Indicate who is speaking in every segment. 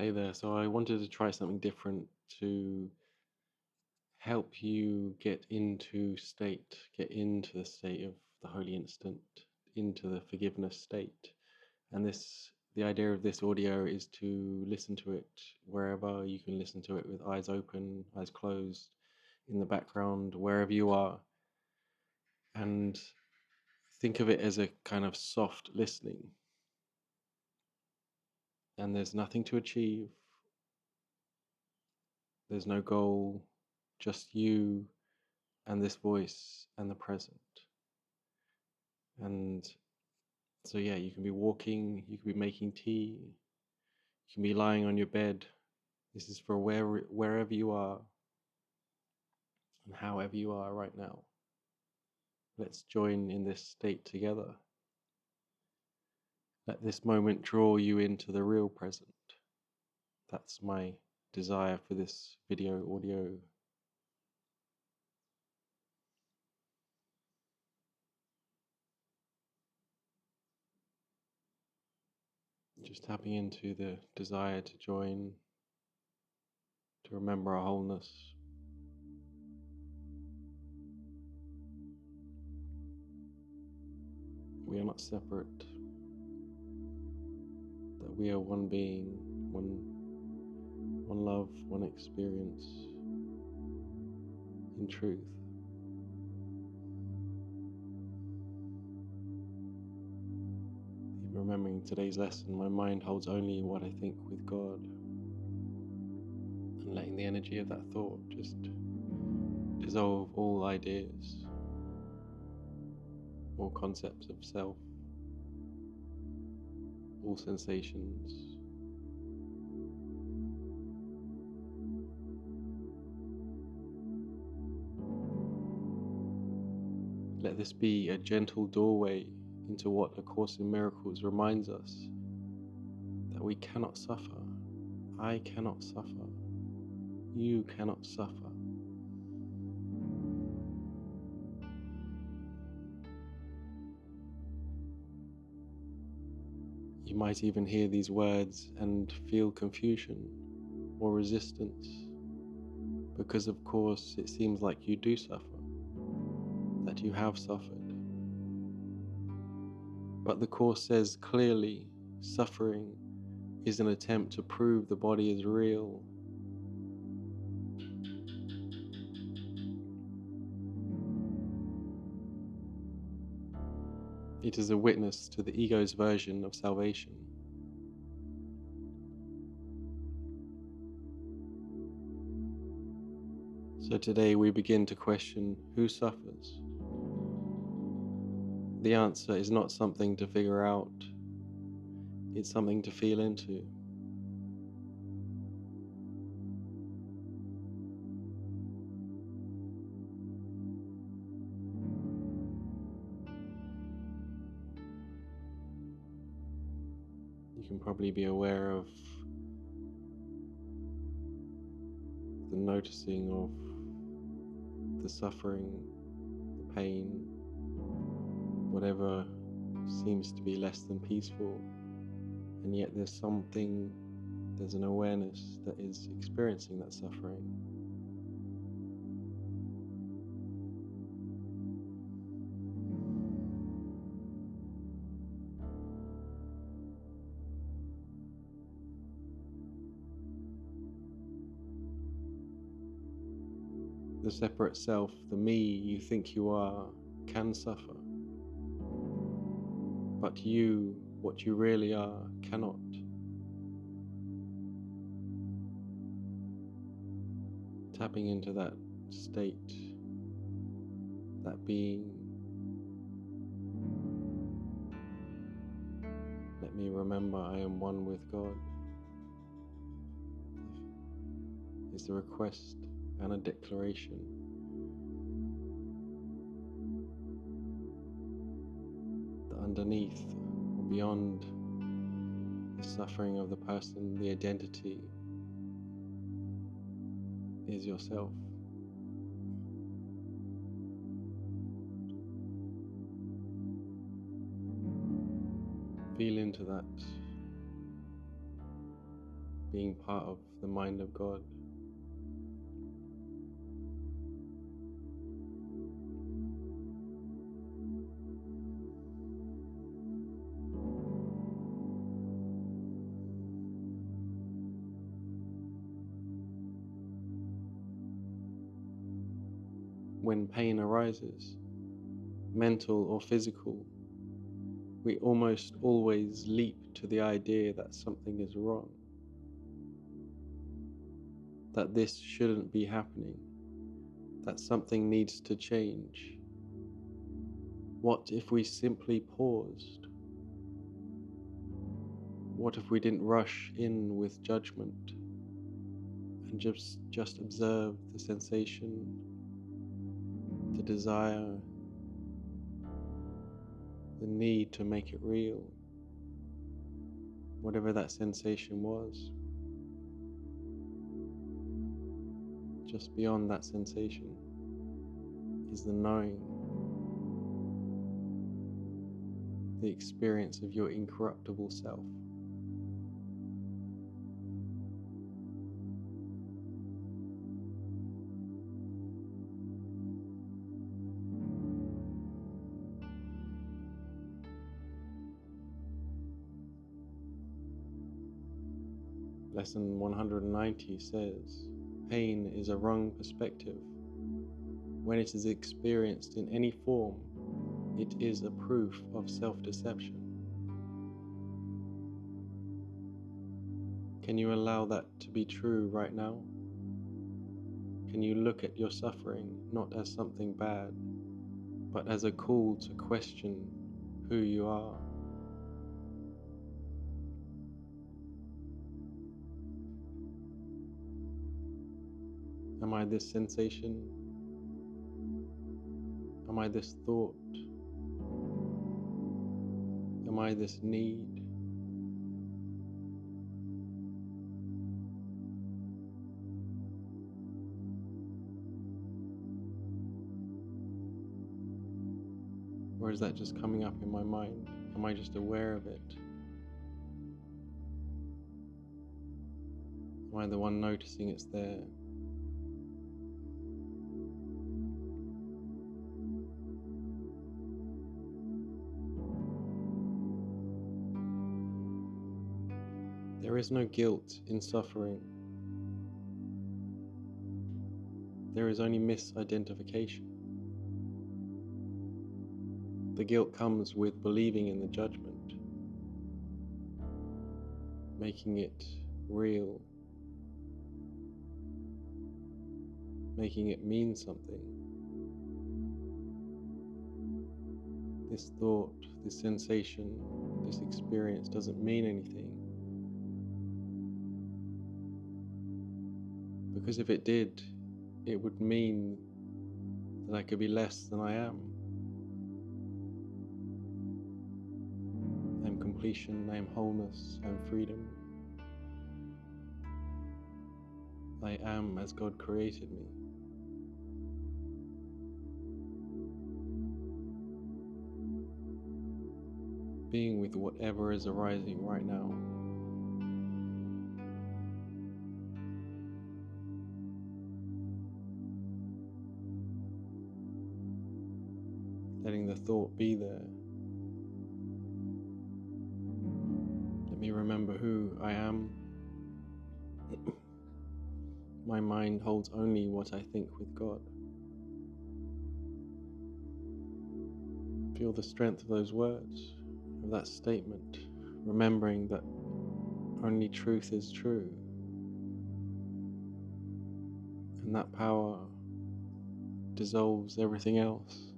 Speaker 1: Hey there. So I wanted to try something different to help you get into the state of the holy instant, into the forgiveness state. And the idea of this audio is to listen to it wherever you can listen to it with eyes open, eyes closed, in the background, wherever you are. And think of it as a kind of soft listening. And there's nothing to achieve. There's no goal, just you and this voice and the present. And so, yeah, you can be walking, you can be making tea, you can be lying on your bed. This is for wherever you are and however you are right now. Let's join in this state together. Let this moment draw you into the real present. That's my desire for this video audio. Just tapping into the desire to join, to remember our wholeness. We are not separate, that we are one being, one love, one experience in truth. Even remembering today's lesson, my mind holds only what I think with God, and letting the energy of that thought just dissolve all ideas, all concepts of self, all sensations. Let this be a gentle doorway into what A Course in Miracles reminds us, that we cannot suffer. I cannot suffer. You cannot suffer. You might even hear these words and feel confusion or resistance, because of course it seems like you do suffer, that you have suffered. But the Course says clearly, suffering is an attempt to prove the body is real. It is a witness to the ego's version of salvation. So today we begin to question who suffers. The answer is not something to figure out, it's something to feel into. You can probably be aware of the noticing of the suffering, the pain, whatever seems to be less than peaceful, and yet there's an awareness that is experiencing that suffering. The separate self, the me you think you are, can suffer. But you, what you really are, cannot. Tapping into that state, that being. Let me remember I am one with God, is a request and a declaration. That underneath, or beyond the suffering of the person, the identity, is yourself. Feel into that. being part of the mind of God. When pain arises, mental or physical, we almost always leap to the idea that something is wrong, that this shouldn't be happening, that something needs to change. What if we simply paused? What if we didn't rush in with judgment and just observe the sensation, the desire, the need to make it real, whatever that sensation was? Just beyond that sensation is the knowing, the experience of your incorruptible self. Lesson 190 says, pain is a wrong perspective. When it is experienced in any form, it is a proof of self-deception. Can you allow that to be true right now? Can you look at your suffering not as something bad, but as a call to question who you are? Am I this sensation? Am I this thought? Am I this need? Or is that just coming up in my mind? Am I just aware of it? Am I the one noticing it's there? There is no guilt in suffering. There is only misidentification. The guilt comes with believing in the judgment, making it real, making it mean something. This thought, this sensation, this experience doesn't mean anything. Because if it did, it would mean that I could be less than I am. I'm completion, I am wholeness, I am freedom. I am as God created me. Being with whatever is arising right now. Letting the thought be there. Let me remember who I am. My mind holds only what I think with God. Feel the strength of those words, of that statement, remembering that only truth is true. And that power dissolves everything else.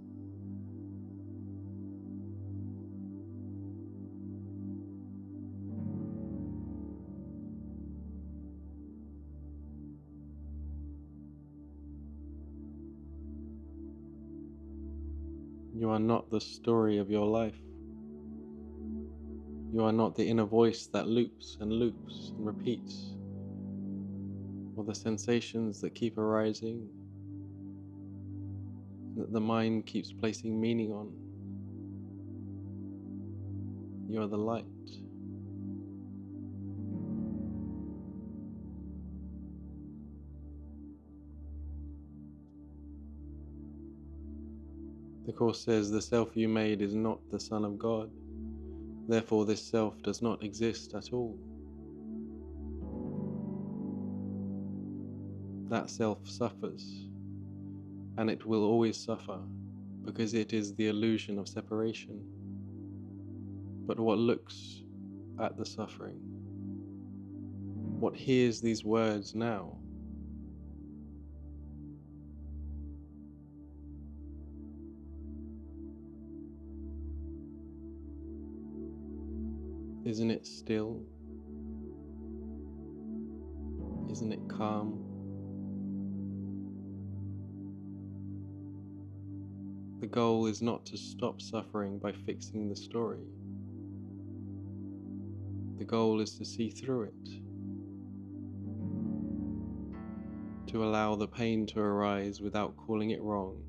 Speaker 1: You are not the story of your life. You are not the inner voice that loops and loops and repeats, or the sensations that keep arising, that the mind keeps placing meaning on. You are the light. The Course says the self you made is not the Son of God, therefore this self does not exist at all. That self suffers, and it will always suffer, because it is the illusion of separation. But what looks at the suffering, what hears these words now, isn't it still? Isn't it calm? The goal is not to stop suffering by fixing the story. The goal is to see through it, to allow the pain to arise without calling it wrong,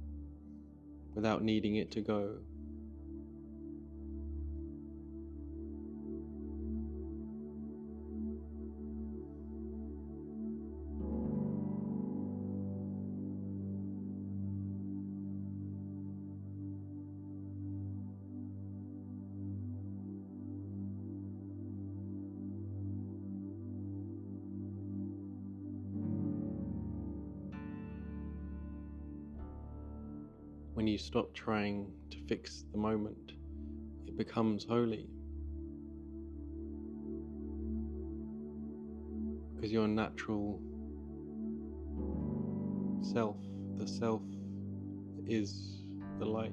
Speaker 1: without needing it to go. When you stop trying to fix the moment, it becomes holy, because your natural self, the self is the light,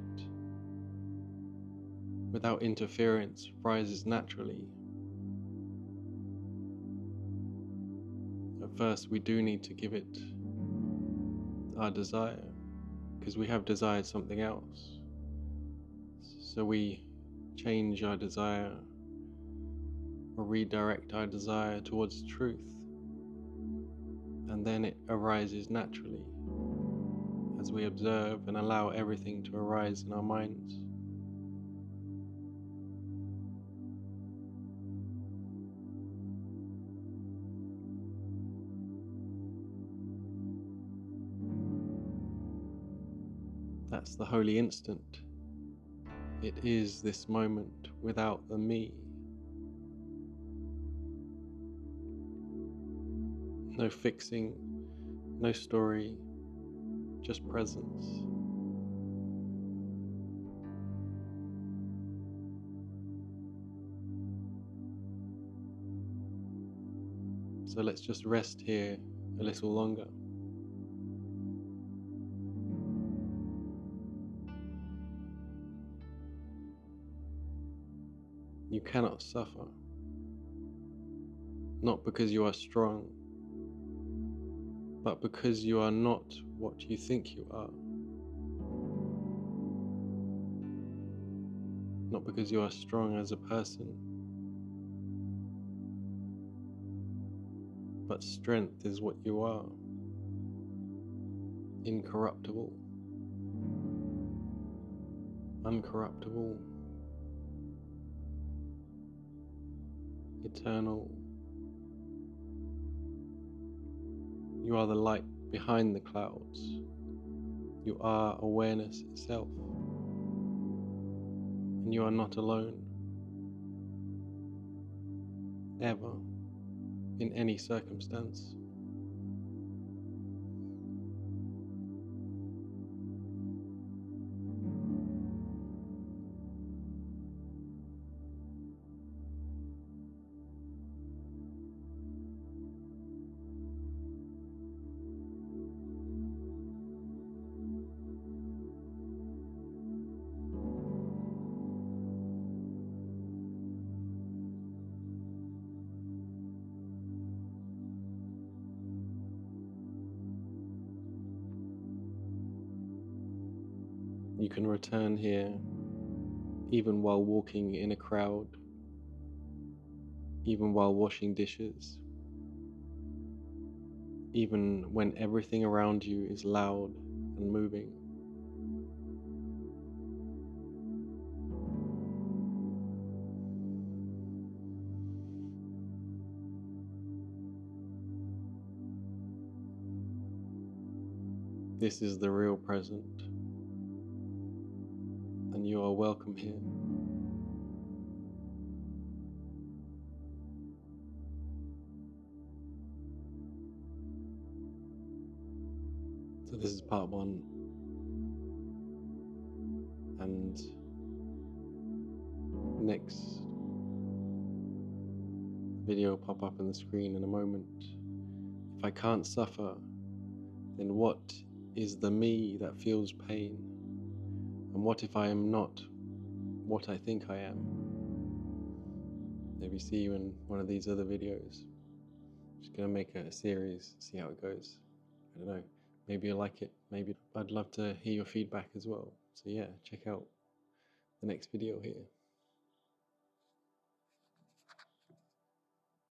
Speaker 1: without interference, rises naturally. At first, we do need to give it our desire, because we have desired something else. So we change our desire or redirect our desire towards truth, and then it arises naturally as we observe and allow everything to arise in our minds. That's the holy instant. It is this moment without the me. No fixing, no story, just presence. So let's just rest here a little longer. You cannot suffer, not because you are strong, but because you are not what you think you are. Not because you are strong as a person, but strength is what you are. Incorruptible, uncorruptible, eternal. You are the light behind the clouds. You are awareness itself. And you are not alone, ever, in any circumstance. You can return here even while walking in a crowd, even while washing dishes, even when everything around you is loud and moving. This is the real present. You are welcome here. So this is part 1, and next video will pop up on the screen in a moment. If I can't suffer, then what is the me that feels pain? And what if I am not what I think I am? Maybe see you in one of these other videos. Just gonna make a series, see how it goes. I don't know. Maybe you like it, maybe I'd love to hear your feedback as well. So yeah, check out the next video here.